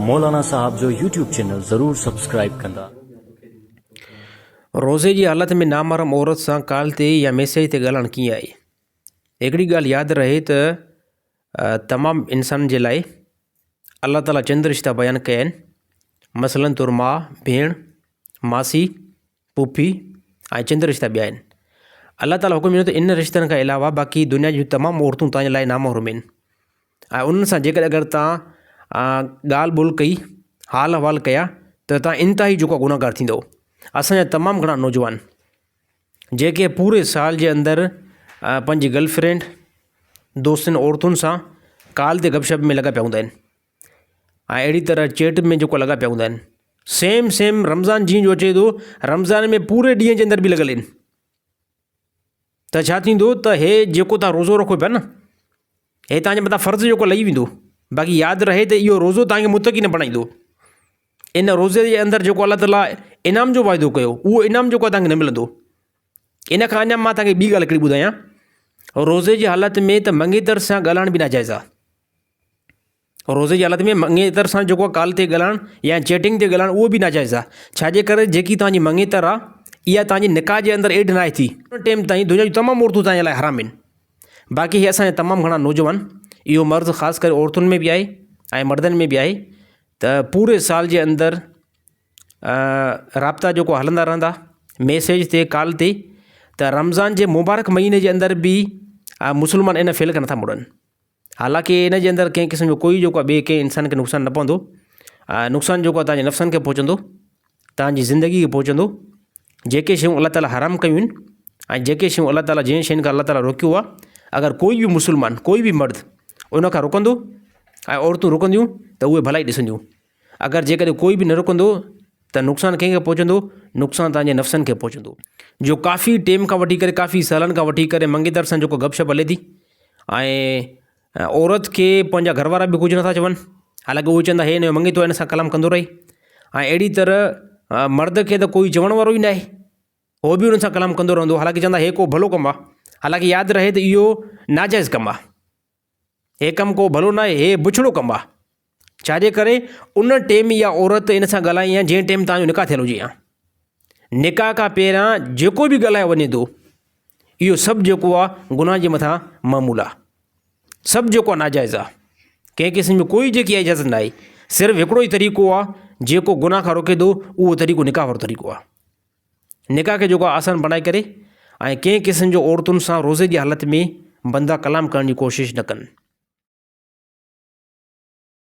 मौलाना साहब जो YouTube channel ज़रूर subscribe कंदा। रोज़े जी हालत में नामहरम औरत सां कॉल ते या मैसेज ते ॻाल्हाइणु कीअं आहे। हिकिड़ी ॻाल्हि यादि रहे त तमामु इंसान जे लाइ अल्लाह ताला चंद रिश्ता बयानु कया आहिनि। मसलन तौरु माउ, भेण, मासी, पुफी ऐं चंद रिश्ता ॿिया आहिनि। अल्लाह ताला हुकुम ॾिनो त इन रिश्तनि खां अलावा बाक़ी दुनिया जूं तमामु औरतूं तव्हांजे लाइ नामहरम आहिनि ऐं उन्हनि सां जेकॾहिं अगरि तव्हां ॻाल्हि ॿोल कई, हाल अहवाल कया त तव्हां इंतिहाई जेको गुनाहगार थींदव। असांजा तमामु घणा नौजवान जेके पूरे साल जे अंदरि पंहिंजी गर्लफ्रेंड, दोस्तनि, औरतुनि सां कॉल ते गपशप में लॻा पिया हूंदा आहिनि ऐं अहिड़ी तरह चैट में जेको लॻा पिया हूंदा आहिनि। सेम रमज़ान जीअं जो अचे थो, रमज़ान में पूरे ॾींहं जे अंदरि बि लॻल आहिनि। त छा थींदो त हे जेको तव्हां रोज़ो रखो पिया न, हे तव्हांजे मथां फ़र्ज़ु जेको लही वेंदो। बाक़ी यादि रहे त इहो रोज़ो तव्हांखे मुतक़ी न बणाईंदो। इन रोज़े जे अंदरि जेको अल्लाह ताला इनाम जो वाइदो कयो, उहो इनाम जेको आहे तव्हांखे न मिलंदो। इन खां अञा मां तव्हांखे ॿी ॻाल्हि हिकिड़ी ॿुधायां। रोज़े जी हालत में त मंगेतर सां ॻाल्हाइण बि नाजाइज़ आहे। रोज़े जी हालत में मंगेतर सां जेको कॉल ते ॻाल्हाइण या चैटिंग ते ॻाल्हाइण उहो बि नाजाइज़ आहे। छाजे करे जेकी तव्हांजी मंगेतर आहे इहा तव्हांजी निकाह जे अंदरि एड न आहे थी। उन टाइम ताईं दुनिया जूं तमामु औरतूं तव्हांजे लाइ हराम आहिनि। बाक़ी इहे असांजा तमामु घणा नौजवान, इहो मर्ज़ ख़ासि करे औरतुनि में बि आहे ऐं मर्दनि में बि आहे, त पूरे साल जे अंदरि राब्ता जेको हलंदा रहंदा मैसेज ते, कॉल ते, त रमज़ान जे मुबारक महीने जे अंदरि बि मुस्लमान इन फेल खे नथा मुड़नि। हालांकि इन जे अंदरि कंहिं क़िस्म जो कोई जेको आहे ॿिए कंहिं इंसान खे नुक़सानु न पवंदो। नुक़सानु जेको आहे तव्हांजे नफ़्सनि खे पहुचंदो, तव्हांजी ज़िंदगी खे पहुचंदो। जेके शयूं अल्लाह ताला हराम कयूं आहिनि ऐं जेके शयूं अल्लाह ताला जंहिं शयुनि खां अल्लाह ताला रोकियो आहे, अगरि कोई बि मुस्लमान, कोई बि मर्द उन खां रुकंदो ऐं औरतूं रुकंदियूं त उहे भलाई ॾिसंदियूं। अगरि जेकॾहिं कोई बि न रुकंदो त नुक़सानु कंहिंखे पहुचंदो, नुक़सानु तव्हांजे नफ़्सनि खे पहुचंदो। जो काफ़ी टाइम खां वठी करे, काफ़ी सालनि खां वठी करे मंगेतर सां जेको गपशप हले थी ऐं औरत खे पंहिंजा घरवारा बि कुझु नथा चवनि। हालांकि उहे चवंदा हे हिन जो मंगे थो, हिन सां कलाम कंदो रहे। ऐं अहिड़ी तरह मर्द खे त कोई चवण वारो ई न आहे, उहो बि हुन सां कलाम कंदो रहंदो। हालांकि चवंदा हे को भलो कमु आहे। हालांकि यादि रहे त इहो नाजाइज़ कमु आहे। हे कमु को भलो न आहे, हे बुछड़ो कमु आहे। छाजे करे उन टाइम इहा औरत इन सां ॻाल्हाई आहे जंहिं टाइम तव्हांजो निकाह थियल हुजे। निकाह खां पहिरियां जेको बि ॻाल्हायो वञे थो, इहो सभु जेको आहे गुनाह जे मथां मामूल आहे। सभु जेको आहे नाजाइज़ आहे। कंहिं क़िस्म जो कोई जेकी इजाज़त न आहे। सिर्फ़ु हिकिड़ो ई तरीक़ो आहे जेको गुनाह खां रोके थो, उहो तरीक़ो निकाह वारो तरीक़ो आहे। निकाह खे जेको आहे आसान बणाए करे ऐं कंहिं क़िस्म जो औरतुनि सां रोज़े जी हालत में बंदा कलाम करण जी कोशिशि न कनि।